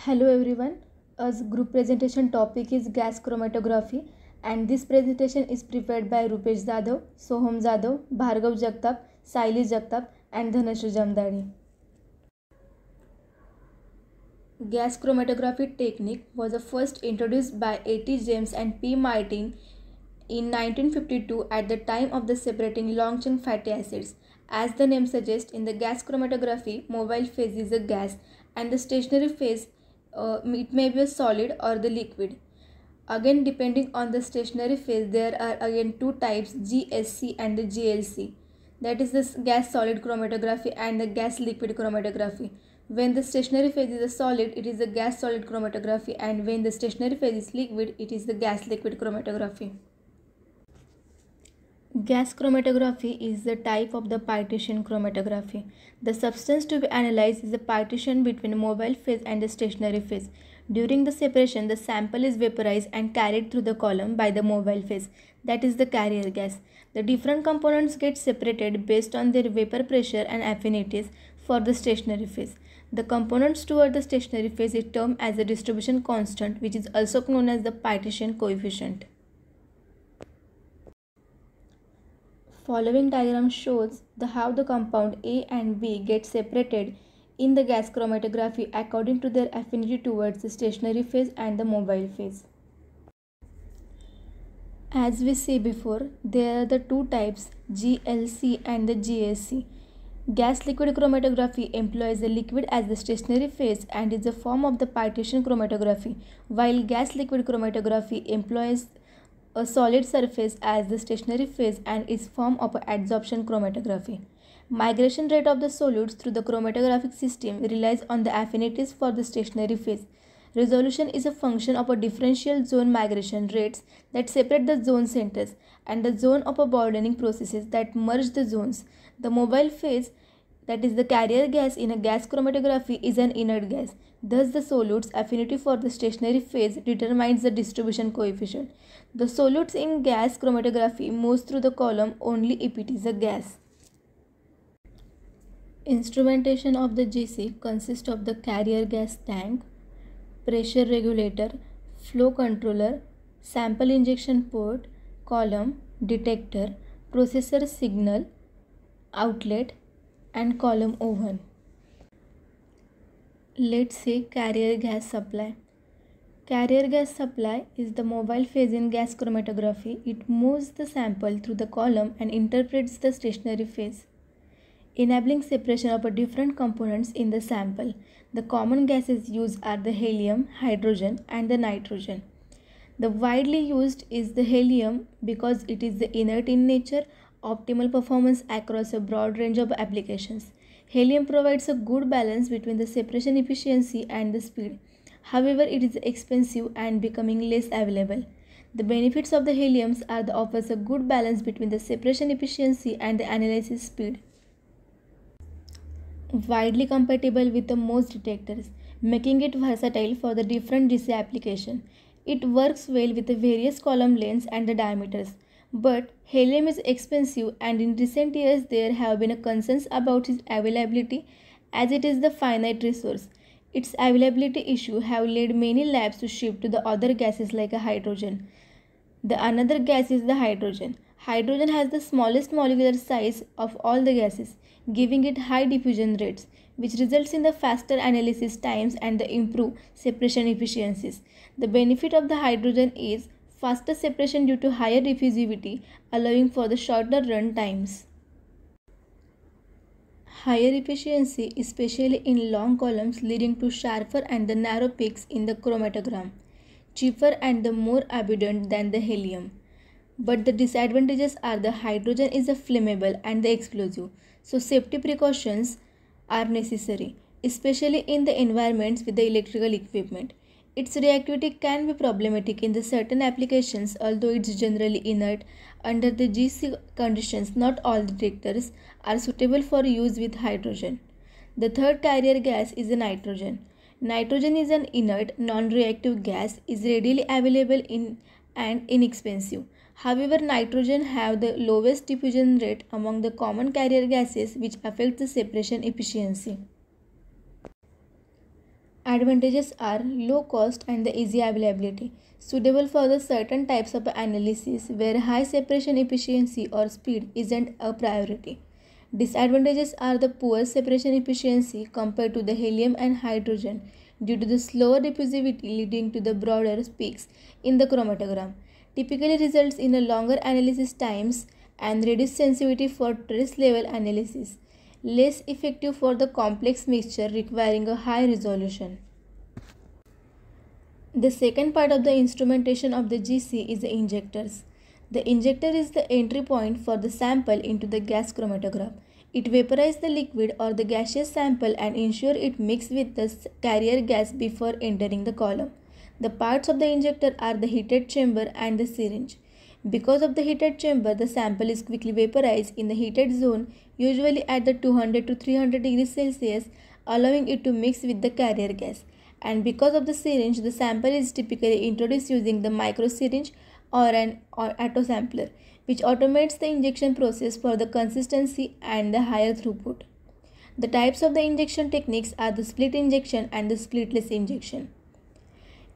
Hello everyone. As group presentation topic is gas chromatography and this presentation is prepared by Rupesh Jadhav, Soham Jadhav, Bhargav Jagtap, Saili Jagtap and Dhanashree Jamadade. Gas chromatography technique was first introduced by A.T. James and P. Martin in 1952 at the time of the separating long-chain fatty acids. As the name suggests, in the gas chromatography, mobile phase is a gas and the stationary phase it may be a solid or the liquid. Again, depending on the stationary phase, there are again two types, GSC and the GLC. That is the gas solid chromatography and the gas liquid chromatography. When the stationary phase is a solid, it is the gas solid chromatography, and when the stationary phase is liquid, it is the gas liquid chromatography. Gas chromatography is the type of the partition chromatography. The substance to be analyzed is the partition between mobile phase and the stationary phase. During the separation, the sample is vaporized and carried through the column by the mobile phase, that is the carrier gas. The different components get separated based on their vapor pressure and affinities for the stationary phase. The components toward the stationary phase is termed as the distribution constant, which is also known as the partition coefficient. Following diagram shows how the compound A and B get separated in the gas chromatography according to their affinity towards the stationary phase and the mobile phase. As we see before, there are the two types, GLC and the GSC. Gas liquid chromatography employs the liquid as the stationary phase and is a form of the partition chromatography, while gas liquid chromatography employs a solid surface as the stationary phase and is form of adsorption chromatography. Migration rate of the solids through the chromatographic system relies on the affinities for the stationary phase. Resolution is a function of a differential zone migration rates that separate the zone centers and the zone of a broadening processes that merge the zones. The mobile phase, that is the carrier gas in a gas chromatography, is an inert gas. Thus, the solutes affinity for the stationary phase determines the distribution coefficient. The solutes in gas chromatography moves through the column only if it is a gas. Instrumentation of the GC consists of the carrier gas tank, pressure regulator, flow controller, sample injection port, column, detector, processor signal, outlet, and column oven. Let's see carrier gas supply. Carrier gas supply is the mobile phase in gas chromatography. It moves the sample through the column and interprets the stationary phase, enabling separation of different components in the sample. The common gases used are the helium, hydrogen, and the nitrogen. The widely used is the helium because it is the inert in nature, optimal performance across a broad range of applications. Helium provides a good balance between the separation efficiency and the speed. However, it is expensive and becoming less available. The benefits of the heliums are the offers a good balance between the separation efficiency and the analysis speed. Widely compatible with the most detectors, making it versatile for the different GC application. It works well with the various column lengths and the diameters. But helium is expensive and in recent years there have been concerns about its availability as it is the finite resource. Its availability issue have led many labs to shift to the other gases like a hydrogen. The another gas is the hydrogen. Hydrogen has the smallest molecular size of all the gases, giving it high diffusion rates, which results in the faster analysis times and the improved separation efficiencies. The benefit of the hydrogen is faster separation due to higher diffusivity, allowing for the shorter run times. Higher efficiency, especially in long columns, leading to sharper and the narrow peaks in the chromatogram. Cheaper and the more abundant than the helium. But the disadvantages are the hydrogen is a flammable and the explosive, so safety precautions are necessary, especially in the environments with the electrical equipment. Its reactivity can be problematic in the certain applications, although it is generally inert. Under the GC conditions, not all detectors are suitable for use with hydrogen. The third carrier gas is the nitrogen. Nitrogen is an inert, non-reactive gas, is readily available and inexpensive. However, nitrogen have the lowest diffusion rate among the common carrier gases, which affects the separation efficiency. Advantages are low cost and the easy availability, suitable for the certain types of analysis where high separation efficiency or speed isn't a priority. Disadvantages are the poor separation efficiency compared to the helium and hydrogen due to the slower diffusivity leading to the broader peaks in the chromatogram. Typically results in a longer analysis times and reduced sensitivity for trace level analysis, less effective for the complex mixture requiring a high resolution. The second part of the instrumentation of the GC is the injectors. The injector is the entry point for the sample into the gas chromatograph. It vaporizes the liquid or the gaseous sample and ensures it mixes with the carrier gas before entering the column. The parts of the injector are the heated chamber and the syringe. Because of the heated chamber, the sample is quickly vaporized in the heated zone, usually at the 200 to 300 degrees Celsius, allowing it to mix with the carrier gas. And because of the syringe, the sample is typically introduced using the microsyringe or an autosampler, which automates the injection process for the consistency and the higher throughput. The types of the injection techniques are the split injection and the splitless injection.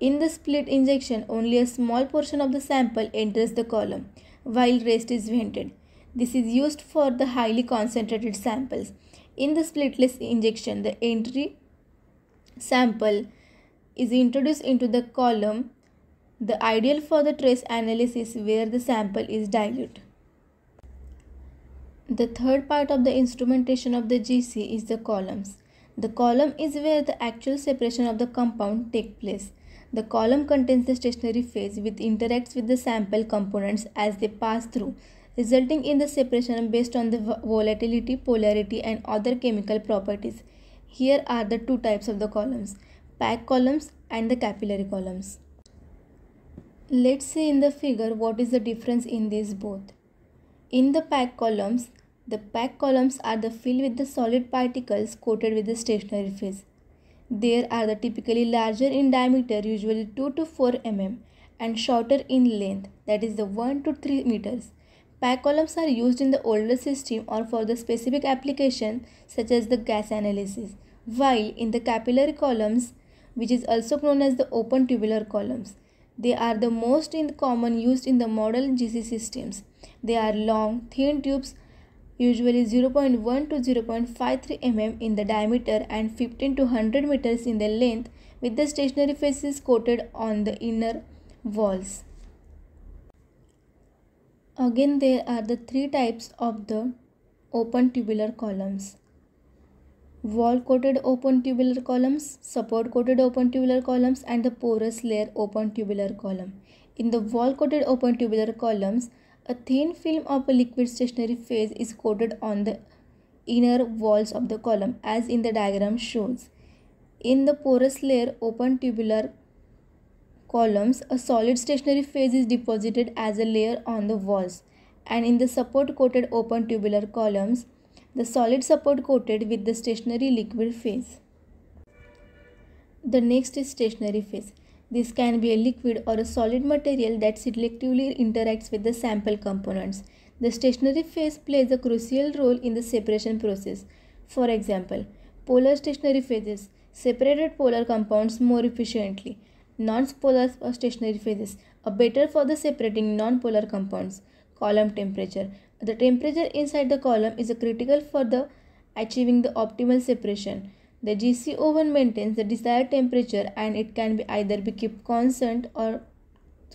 In the split injection, only a small portion of the sample enters the column, while rest is vented. This is used for the highly concentrated samples. In the splitless injection, the entry sample is introduced into the column, the ideal for the trace analysis where the sample is dilute. The third part of the instrumentation of the GC is the columns. The column is where the actual separation of the compound takes place. The column contains the stationary phase which interacts with the sample components as they pass through, resulting in the separation based on the volatility, polarity, and other chemical properties. Here are the two types of the columns: packed columns and the capillary columns. Let's see in the figure what is the difference in these both. In the packed columns are the filled with the solid particles coated with the stationary phase. They are the typically larger in diameter, usually 2 to 4 mm, and shorter in length, that is the 1 to 3 meters. Packed columns are used in the older system or for the specific application such as the gas analysis, while in the capillary columns, which is also known as the open tubular columns, they are the most common used in the modern GC systems. They are long, thin tubes, usually 0.1 to 0.53 mm in the diameter and 15 to 100 meters in the length, with the stationary faces coated on the inner walls. Again, there are the three types of the open tubular columns: wall coated open tubular columns, support coated open tubular columns, and the porous layer open tubular column. In the wall coated open tubular columns, a thin film of a liquid stationary phase is coated on the inner walls of the column, as in the diagram shows. In the porous layer open tubular columns, a solid stationary phase is deposited as a layer on the walls, and in the support coated open tubular columns, the solid support coated with the stationary liquid phase. The next is stationary phase. This can be a liquid or a solid material that selectively interacts with the sample components. The stationary phase plays a crucial role in the separation process. For example, polar stationary phases separated polar compounds more efficiently. Non-polar stationary phases are better for the separating non-polar compounds. Column temperature. The temperature inside the column is critical for the achieving the optimal separation. The GC oven maintains the desired temperature and it can be either be kept constant or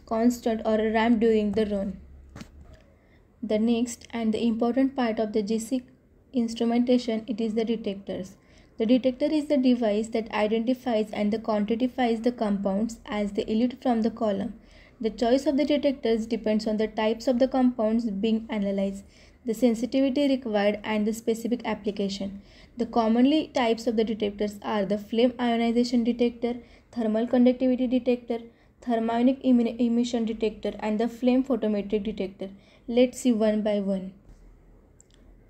ramped during the run. The next and the important part of the GC instrumentation, it is the detectors. The detector is the device that identifies and quantifies the compounds as they elute from the column. The choice of the detectors depends on the types of the compounds being analyzed, the sensitivity required, and the specific application. The commonly types of the detectors are the flame ionization detector, thermal conductivity detector, thermionic emission detector, and the flame photometric detector. Let's see one by one.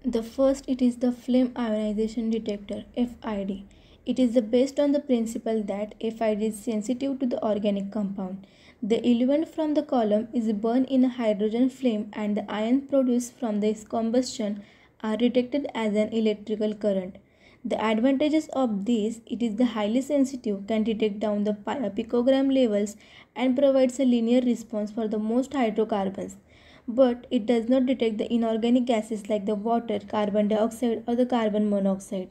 The first, it is the flame ionization detector, FID. It is based on the principle that FID is sensitive to the organic compound. The eluent from the column is burned in a hydrogen flame and the ions produced from this combustion are detected as an electrical current. The advantages of this, it is the highly sensitive, can detect down the picogram levels and provides a linear response for the most hydrocarbons. But it does not detect the inorganic gases like the water, carbon dioxide or the carbon monoxide.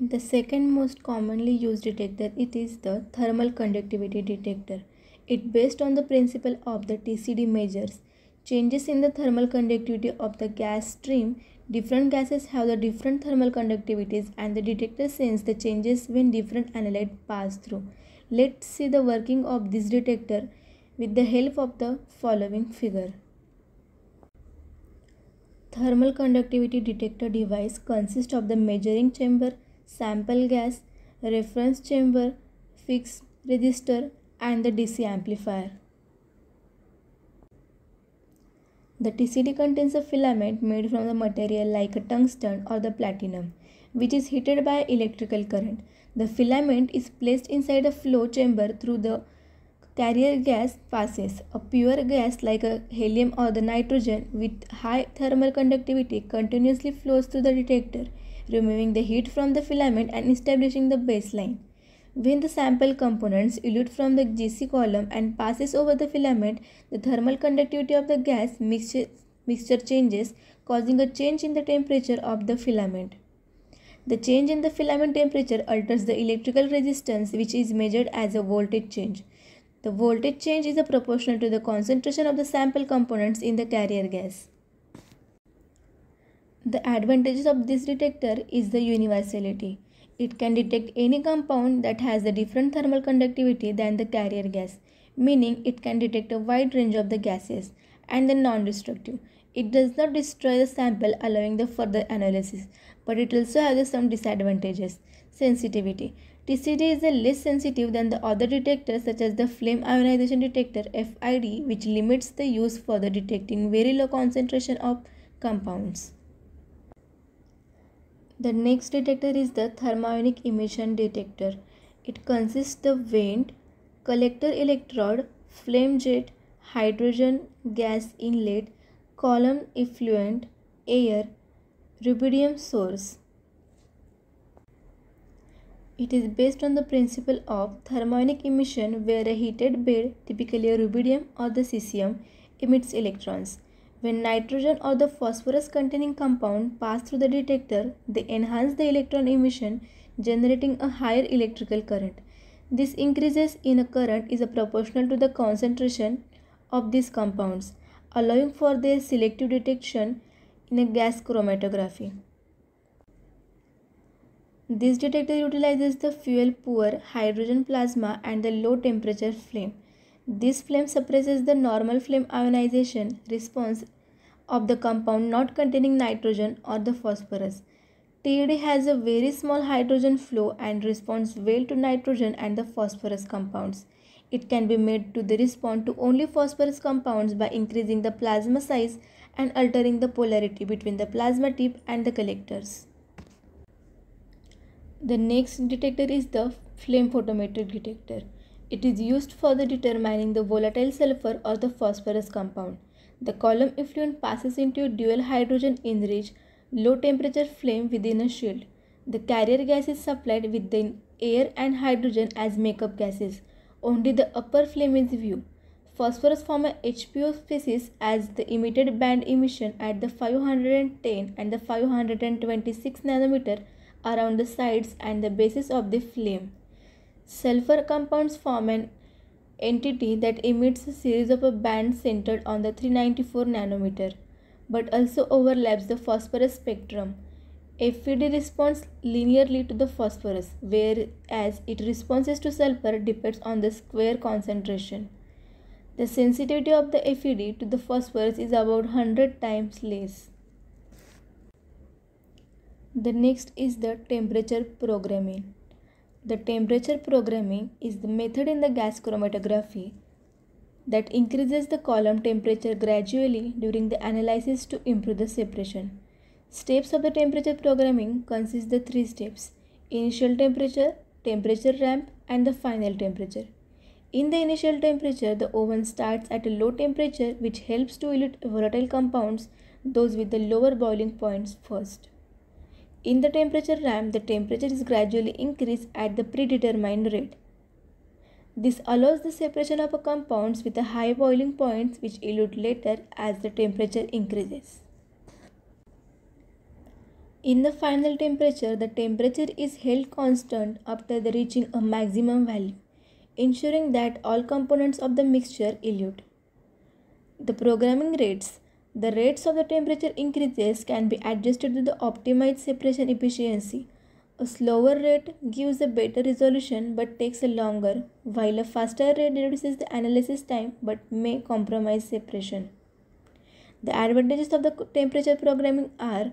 The second most commonly used detector, it is the thermal conductivity detector. It based on the principle of the TCD measures changes in the thermal conductivity of the gas stream. Different gases have the different thermal conductivities and the detector senses the changes when different analytes pass through. Let's see the working of this detector with the help of the following figure. Thermal conductivity detector device consists of the measuring chamber, sample gas, reference chamber, fixed resistor and the DC amplifier. The TCD contains a filament made from the material like a tungsten or the platinum, which is heated by electrical current. The filament is placed inside a flow chamber through the carrier gas passes. A pure gas like a helium or the nitrogen with high thermal conductivity continuously flows through the detector, removing the heat from the filament and establishing the baseline. When the sample components elute from the GC column and passes over the filament, the thermal conductivity of the gas mixture changes, causing a change in the temperature of the filament. The change in the filament temperature alters the electrical resistance, which is measured as a voltage change. The voltage change is proportional to the concentration of the sample components in the carrier gas. The advantages of this detector is the universality. It can detect any compound that has a different thermal conductivity than the carrier gas, meaning it can detect a wide range of the gases, and the non-destructive. It does not destroy the sample, allowing the further analysis, but it also has some disadvantages. Sensitivity. TCD is less sensitive than the other detectors such as the flame ionization detector FID, which limits the use for the detecting very low concentration of compounds. The next detector is the thermionic emission detector. It consists of vent, collector electrode, flame jet, hydrogen gas inlet, column effluent, air, rubidium source. It is based on the principle of thermionic emission where a heated bed, typically a rubidium or the cesium, emits electrons. When nitrogen or the phosphorus containing compound pass through the detector, they enhance the electron emission, generating a higher electrical current. This increases in a current is proportional to the concentration of these compounds, allowing for their selective detection in a gas chromatography. This detector utilizes the fuel-poor hydrogen plasma and the low-temperature flame. This flame suppresses the normal flame ionization response of the compound not containing nitrogen or the phosphorus. TED has a very small hydrogen flow and responds well to nitrogen and the phosphorus compounds. It can be made to respond to only phosphorus compounds by increasing the plasma size and altering the polarity between the plasma tip and the collectors. The next detector is the flame photometric detector. It is used for determining the volatile sulfur or the phosphorus compound. The column effluent passes into a dual hydrogen enriched low temperature flame within a shield. The carrier gas is supplied with the air and hydrogen as makeup gases. Only the upper flame is viewed. Phosphorus forms a HPO species as the emitted band emission at the 510 and the 526 nanometer around the sides and the bases of the flame. Sulfur compounds form an entity that emits a series of bands centered on the 394 nanometer, but also overlaps the phosphorus spectrum. FED responds linearly to the phosphorus, whereas its responses to sulfur depends on the square concentration. The sensitivity of the FED to the phosphorus is about 100 times less. The next is the temperature programming. The temperature programming is the method in the gas chromatography that increases the column temperature gradually during the analysis to improve the separation. Steps of the temperature programming consist the three steps: initial temperature, temperature ramp, and the final temperature. In the initial temperature, the oven starts at a low temperature which helps to elute volatile compounds, those with the lower boiling points first. In the temperature ramp, the temperature is gradually increased at the predetermined rate. This allows the separation of compounds with a high boiling points which elute later as the temperature increases. In the final temperature, the temperature is held constant after the reaching a maximum value, ensuring that all components of the mixture elute. The programming rates. The rates of the temperature increases can be adjusted to the optimized separation efficiency. A slower rate gives a better resolution but takes a longer, while a faster rate reduces the analysis time but may compromise separation. The advantages of the temperature programming are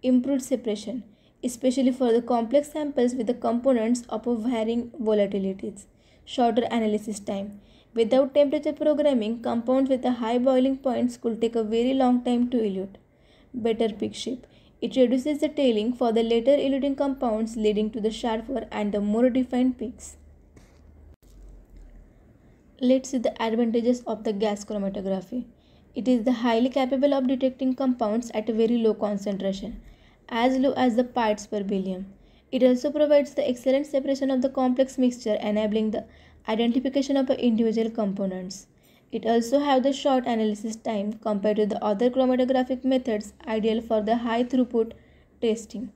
improved separation, especially for the complex samples with the components of varying volatilities, shorter analysis time. Without temperature programming, compounds with a high boiling points could take a very long time to elute. Better peak shape. It reduces the tailing for the later eluting compounds, leading to the sharper and the more defined peaks. Let's see the advantages of the gas chromatography. It is the highly capable of detecting compounds at a very low concentration, as low as the parts per billion. It also provides the excellent separation of the complex mixture, enabling the identification of individual components. It also has the short analysis time compared to the other chromatographic methods, ideal for the high throughput testing.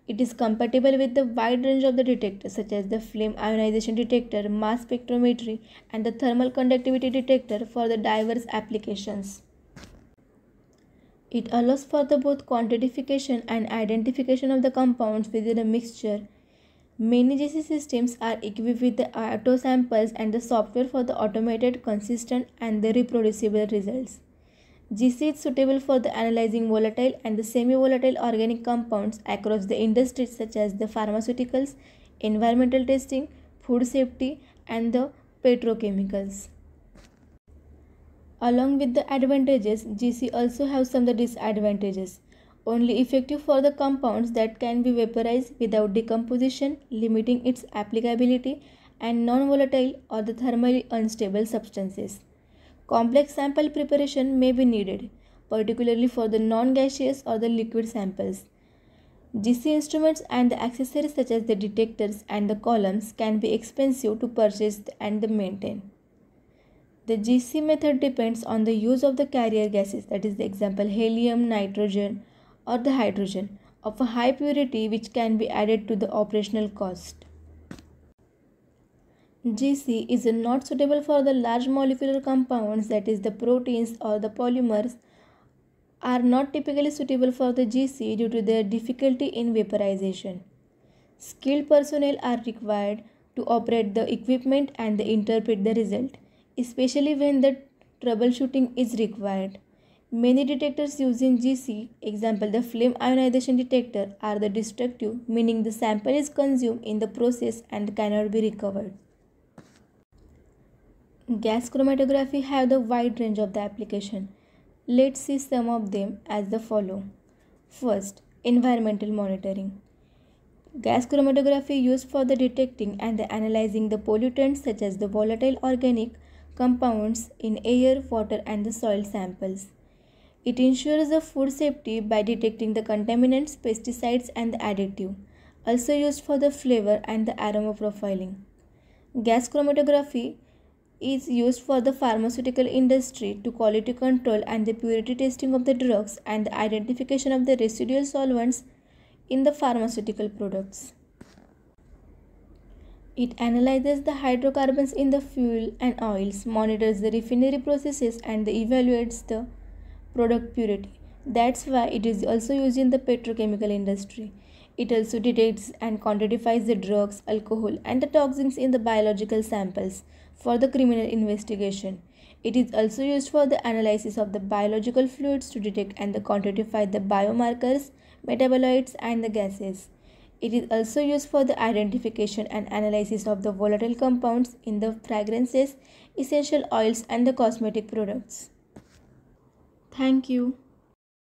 It is compatible with the wide range of the detectors such as the flame ionization detector, mass spectrometry, and the thermal conductivity detector for the diverse applications. It allows for the both quantification and identification of the compounds within a mixture. Many GC systems are equipped with the auto samples and the software for the automated, consistent, and the reproducible results. GC is suitable for the analyzing volatile and the semi-volatile organic compounds across the industries such as the pharmaceuticals, environmental testing, food safety, and the petrochemicals. Along with the advantages, GC also has some of the disadvantages. Only effective for the compounds that can be vaporized without decomposition, limiting its applicability, and non-volatile or the thermally unstable substances. Complex sample preparation may be needed, particularly for the non-gaseous or the liquid samples. GC instruments and the accessories such as the detectors and the columns can be expensive to purchase and maintain. The GC method depends on the use of the carrier gases, that is the example helium, nitrogen, or the hydrogen of a high purity which can be added to the operational cost. GC is not suitable for the large molecular compounds, that is the proteins or the polymers are not typically suitable for the GC due to their difficulty in vaporization. Skilled personnel are required to operate the equipment and interpret the result, especially when the troubleshooting is required. Many detectors using GC, example the flame ionization detector, are the destructive, meaning the sample is consumed in the process and cannot be recovered. Gas chromatography have the wide range of the application. Let's see some of them as the follow. First, environmental monitoring. Gas chromatography used for the detecting and the analyzing the pollutants such as the volatile organic compounds in air, water, and the soil samples. It ensures the food safety by detecting the contaminants, pesticides, and the additive. Also used for the flavor and the aroma profiling. Gas chromatography is used for the pharmaceutical industry to quality control and the purity testing of the drugs and the identification of the residual solvents in the pharmaceutical products. It analyzes the hydrocarbons in the fuel and oils, monitors the refinery processes, and evaluates the product purity. That's why it is also used in the petrochemical industry. It also detects and quantifies the drugs, alcohol, and the toxins in the biological samples for the criminal investigation. It is also used for the analysis of the biological fluids to detect and quantify the biomarkers, metabolites, and the gases. It is also used for the identification and analysis of the volatile compounds in the fragrances, essential oils, and the cosmetic products. Thank you.